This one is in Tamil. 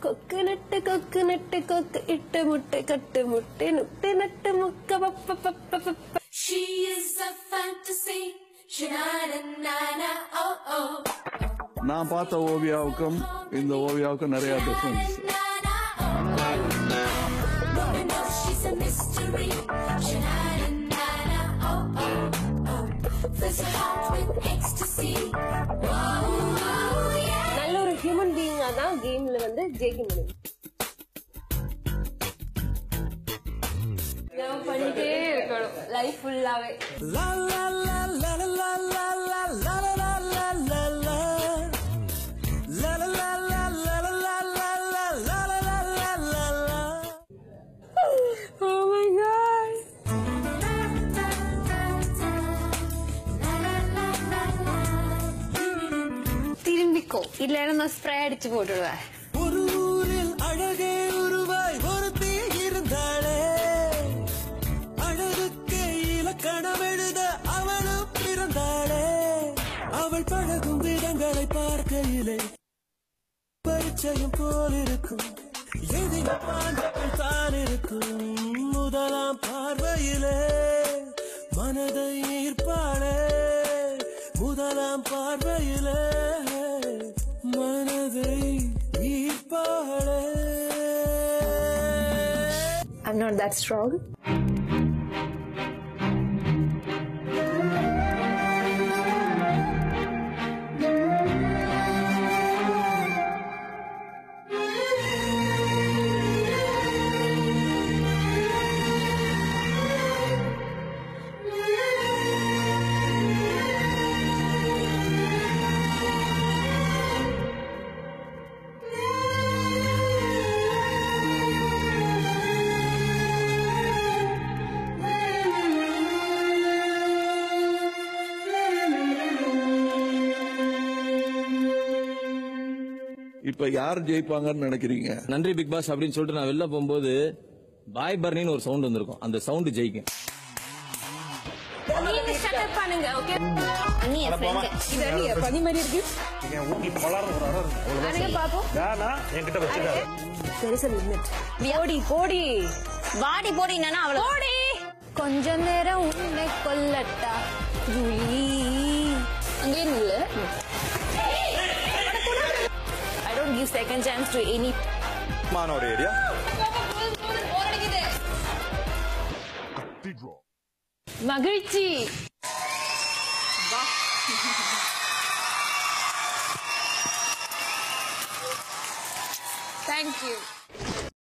கொக்கு நட்டு கொக்கு இட்டு முட்டை கட்டு முட்டை நுட்டு நட்டு முக்க பப்ப. She is a fantasy. நான் பார்த்த ஓவியாவுக்கும் இந்த ஓவியாவுக்கும் நிறைய டிஃபரன்ஸ். நல்ல ஒரு ஹியூமன் பீயிங்கா தான் கேம்ல வந்து ஜெயிக்க முடியும். பண்ணிட்டே இருக்கணும் லைஃப் ஃபுல்லாவே. Oh my god. திரும்பிக்கோ இல்லைன்னா நான் ஸ்ப்ரே அடிச்சு போட்டுடுவேன். ஒரு ஊரில் அழகே உருவாய் ஒருத்தி இருந்தாளே, அழகுக்கு இலக்கணம் எழுத அவளும் பிறந்தாளே. அவள் பழகும் விதங்களை பார்க்கையிலே பரிச்சயம் போல் இருக்கும், எதிர்பார்ப்புகள் தான் இருக்கும். முதலாம் பார்வையிலே மனதை ஈர்ப்பாளே, முதலாம் பார்வையிலே மனதை ஈர்ப்பாளே. I'm not that strong. இப்ப யார் ஜெயிப்பாங்கன்னு நினைக்கிறீங்க? நன்றி பிக் பாஸ் அப்படின்னு சொல்லிட்டு நான் வெளில போகும்போது பாய் பர்னின்னு ஒரு சவுண்ட் வந்திருக்கும், அந்த சவுண்ட் ஜெயிக்கும். நீங்க ஷட் அப் பண்ணுங்க ஓகே. அண்ணி ஃப்ரெண்ட் இது அண்ணி பனி மாதிரி இருக்கு. நீங்க ஊட்டி பலர்றாரு அண்ணே பாப்போம். நானா என்கிட்ட வச்சிருக்காரு. there is a limit. போடி போடி வாடி போடினா அவள போடி. கொஞ்ச நேரம் உன்னை கொல்லட்டா ஜூலி. அங்கே நில்லு. I don't give second chance to any. மானோட ஏரியா. மகிழ்ச்சி. Thank you.